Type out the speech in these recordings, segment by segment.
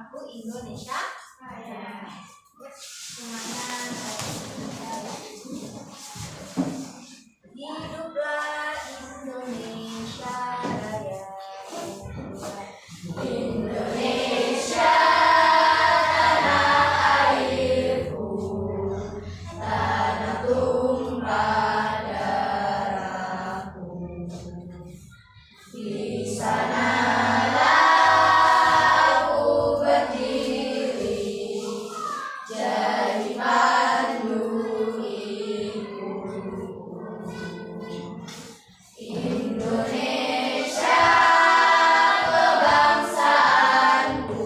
lagu Indonesia Raya. Hiduplah Indonesia Raya. Indonesia tanah airku, tanah tumpah darahku. Di sanalah aku berdiri, jadi pandu hidupku. Indonesia kebangsaanku,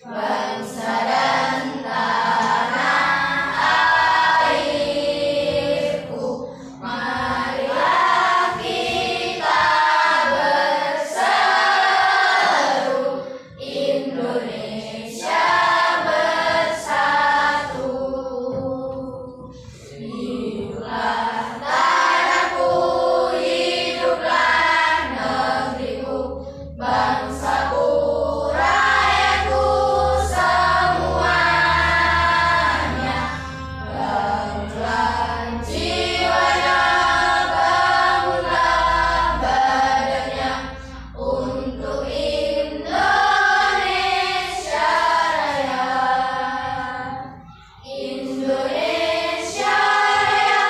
bangsa dan tanah airku. Marilah kita berseru, Indonesia bersatu. Hiduplah tanahku, hiduplah negeriku, bangsaku, rakyatku semuanya. Bangunlah jiwanya, bangunlah badannya, untuk Indonesia Raya. Indonesia Raya,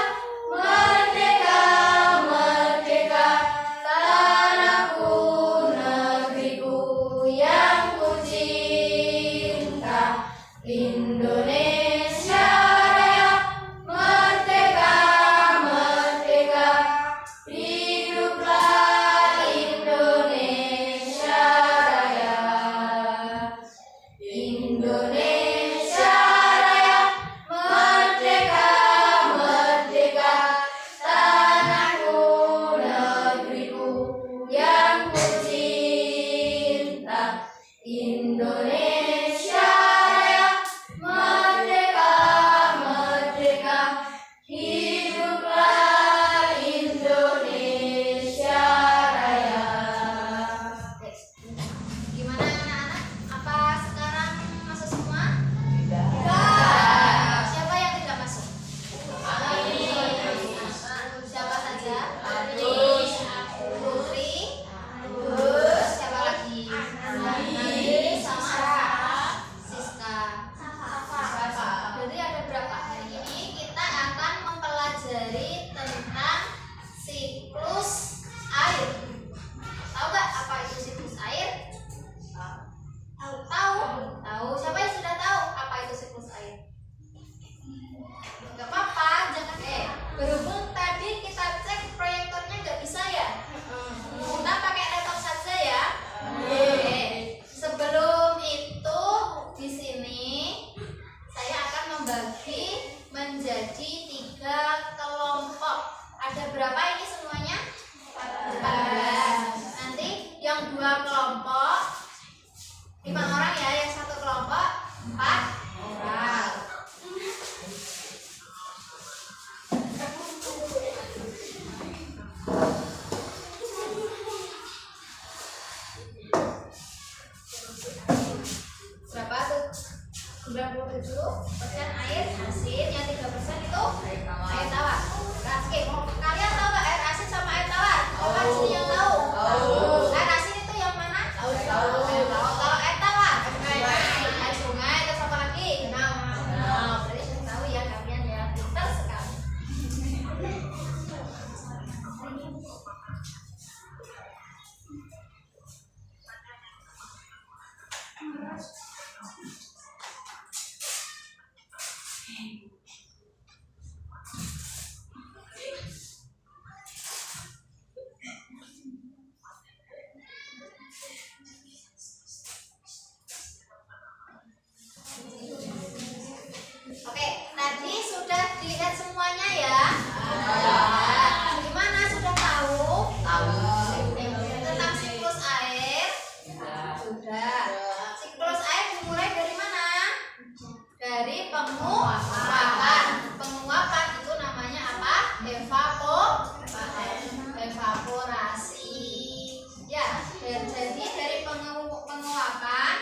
merdeka, merdeka, tanahku, negeriku yang ku cinta. Indonesia Raya, merdeka, merdeka, hiduplah Indonesia Raya. Indonesia Raya, merdeka, merdeka, tanahku, negeriku yang ku cinta. Indonesia Raya, merdeka, merdeka, hiduplah Indonesia Raya. Gimana anak-anak? Apa sekarang masuk semua? Tidak. Siapa yang tidak masuk? Siapa saja? Terus Putri. Terus siapa lagi? Nani sama Siska. Jadi ada berapa? Hari ini kita akan mempelajari tentang siklus air. Tahu nggak apa itu siklus air? Tahu? Tahu. Siapa yang sudah tahu apa itu siklus air? Gak apa-apa, jangan berhubung tadi kita cek proyektornya nggak bisa ya. Kita pakai laptop saja ya. Oke. Sebelum itu di sini saya akan membagi menjadi 3 kelompok. Ada berapa ini semuanya? 14. Nanti yang 2 kelompok 5 orang ya, yang 1 kelompok 4 orang. Berapa tuh? 97% air asin, yang 3% itu air tawar. Oke, kalian tahu nggak air asin sama air tawar? Kan sini yang tahu. Air asin itu yang mana? Tahu. Kalau air tawar, air sungai, terus apa lagi? Danau. Berarti sudah tahu ya kalian ya, pintar sekali. Oke, tadi sudah dilihat semuanya ya. Gimana, sudah tahu? Tentang siklus air? Sudah. Siklus air dimulai dari mana? Dari penguapan. Penguapan itu namanya apa? Evaporasi. Ya, jadi dari penguapan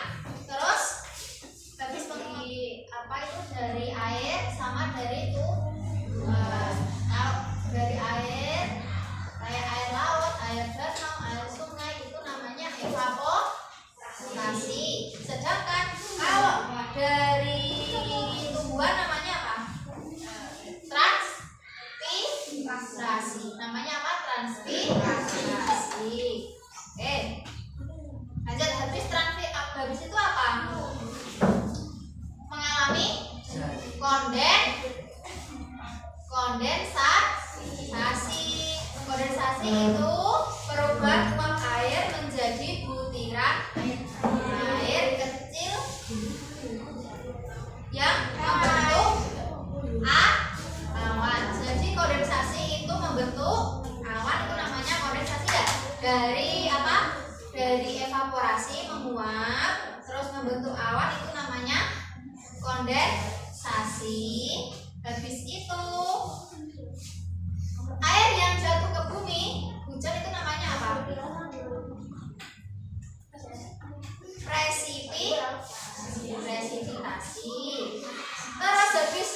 air kecil yang membentuk awan. Jadi kondensasi itu membentuk awan, itu namanya kondensasi ya. Dari apa? Dari evaporasi menguap terus membentuk awan, itu namanya kondensasi. Habis itu air yang jatuh ke bumi, hujan, itu namanya apa? Presipitasi. Terus habis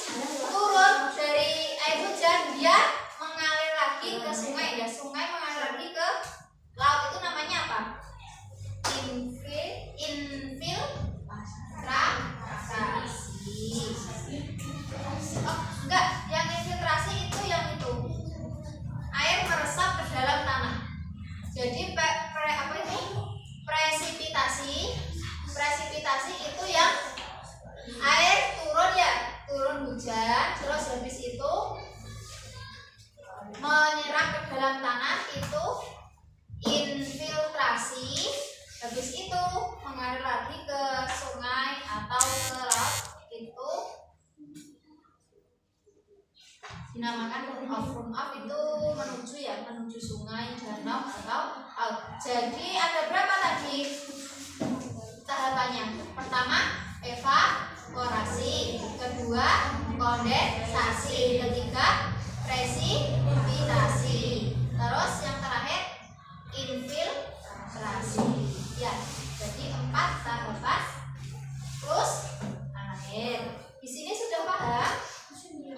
turun dari air hujan, dia mengalir lagi ke sungai ya. Sungai mengalir lagi ke laut, itu namanya apa? Infiltrasi. Oh, enggak, yang infiltrasi itu yang itu. Air meresap ke dalam tanah. Jadi apa itu? Presipitasi itu yang air turun ya, turun hujan, terus habis itu menyerap ke dalam tanah, itu infiltrasi. Habis itu mengalir lagi ke sungai atau ke laut, itu dinamakan run off, itu menuju ya, menuju sungai, danau atau laut. Jadi ada berapa tadi tahapannya? Pertama evaporasi, kedua kondensasi, ketiga presipitasi, terus yang terakhir infiltrasi ya. Jadi 4 tahapan plus air. Di sini sudah paham?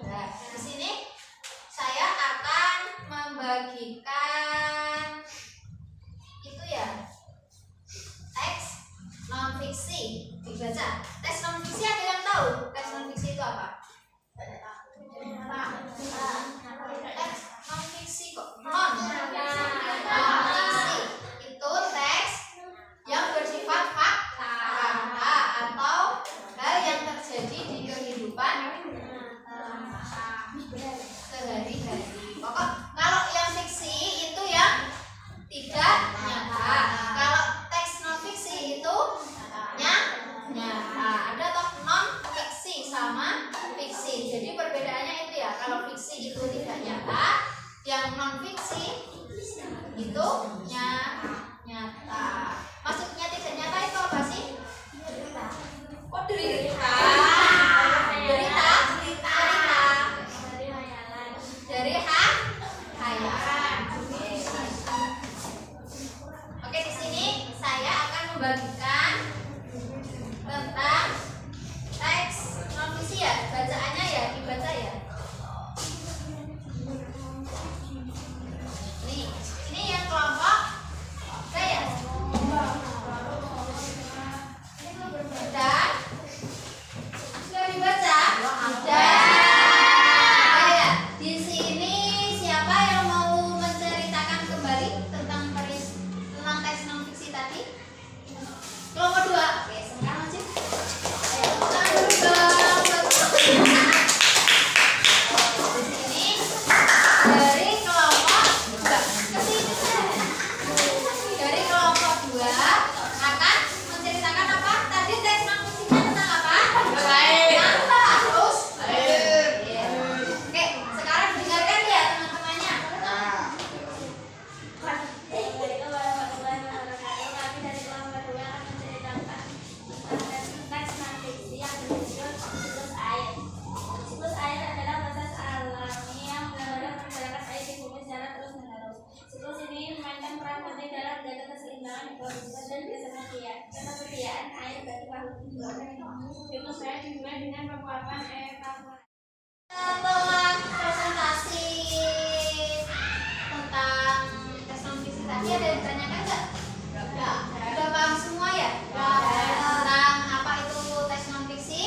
Nah, di sini saya akan membagikan itu ya, teks non fiksi dibaca. Teks non fiksi ada yang tahu? Teks non fiksi itu apa? Teks non fiksi kok non fiksi itu teks yang bersifat fakta atau hal yang terjadi di kehidupan sehari-hari. Pokok kalau yang fiksi itu yang tidak nyata. Kalau teks non fiksi itu nyata. Ada toh non fiksi sama fiksi. Jadi perbedaannya itu ya. Kalau fiksi itu tidak nyata, yang non fiksi itu nyata. Maksudnya tidak nyata itu apa sih? Oh, derita. Dari hayalan. Oke, di sini saya akan membagikan tentang teks non fiksi ya. Bacaannya ya, dibaca ya. Ini yang kelompok saya. Sudah dibaca? Sudah. Di sini siapa yang mau menceritakan kembali tentang teks non fiksi tadi? Kelompok 2. Oke, sekarang lanjut. Ayo, tangan dulu dong. Di sini dari kelompok 2 ke sini. Dari kelompok 2 akan menceritakan apa? Tadi teks non fiksinya tentang apa? Terus oke, sekarang dengarkan ya teman-temannya. Siklus air adalah proses alami yang benar-benar menggerakkan air di bumi secara terus-menerus. Siklus ini memainkan peran penting dalam menjaga keseimbangan ekosistem dan ketersediaan air bagi makhluk hidup. Siklus air dimulai dengan penguapan evaporasi. Setelah presentasi tentang teks non fiksi tadi, ada yang ditanyakan nggak? Udah paham semua ya? Tentang apa itu teks non fiksi?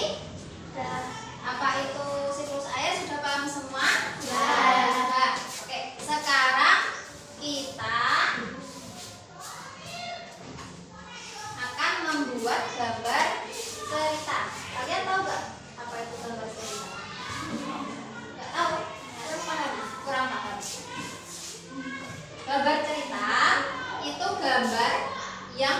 Apa itu siklus air, sudah paham semua? Ya. Oke, sekarang kita akan membuat gambar cerita. Kalian tahu nggak apa itu gambar cerita? Nggak tahu? Kurang paham. Gambar cerita itu gambar yang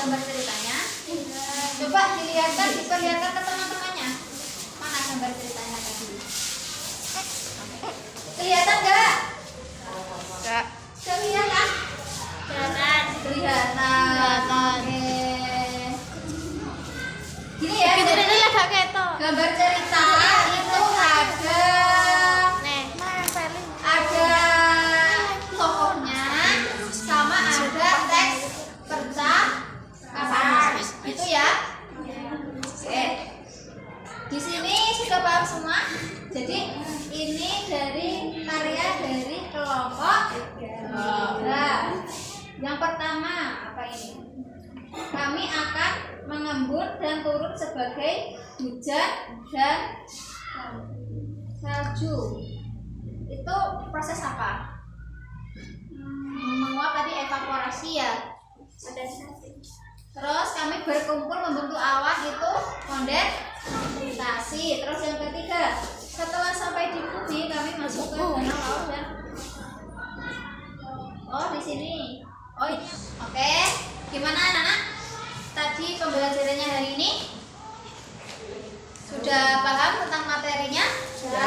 gambar ceritanya? Coba diperlihatkan ke teman-temannya. Mana gambar ceritanya tadi? Kelihatan nggak? Enggak. Kelihatan? Kelihatan. Oke. Gini ya. Gambar cerita itu ada tokohnya sama ada teks percakapan. Itu ya. Oke. Di sini sudah paham semua? Jadi ini dari karya dari kelompok 3. Yang pertama apa ini? Kami akan mengembun dan turun sebagai hujan dan salju. Itu proses apa? Menguap tadi evaporasi ya. Terus kami berkumpul membentuk awan itu kondensasi. Terus yang ketiga, setelah sampai di bumi kami masuk ke danau laut dan di sini. Oke. Gimana anak-anak? Tadi pembelajarannya hari ini sudah paham tentang materinya? Sudah.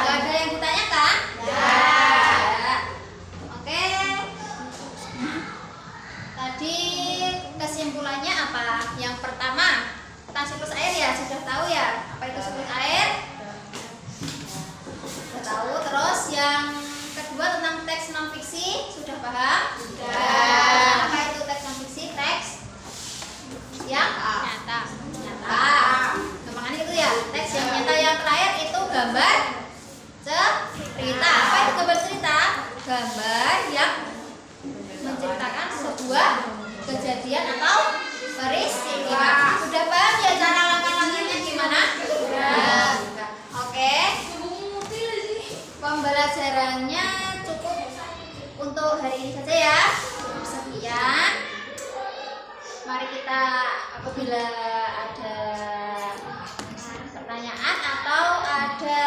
Gak ada yang ditanyakan? Sudah. Oke. Tadi kesimpulannya apa? Yang pertama tentang siklus air ya, sudah tahu ya? Apa itu siklus air? Sudah tahu. Terus yang kedua tentang teks non fiksi, sudah paham? Sudah. Apa itu teks non fiksi? Teks yang nyata. Gampangannya itu ya, teks yang nyata. Yang terakhir itu gambar cerita. Apa itu gambar cerita? Gambar yang menceritakan sebuah kejadian atau peristiwa. Sudah paham ya cara langkah-langkahnya gimana? Sudah. Oke. Pembelajarannya cukup untuk hari ini saja ya. Sekian. Mari kita apabila ada pertanyaan atau ada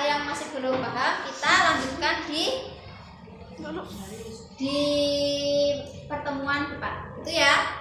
yang masih belum paham, kita lanjutkan di pertemuan depan. Itu ya.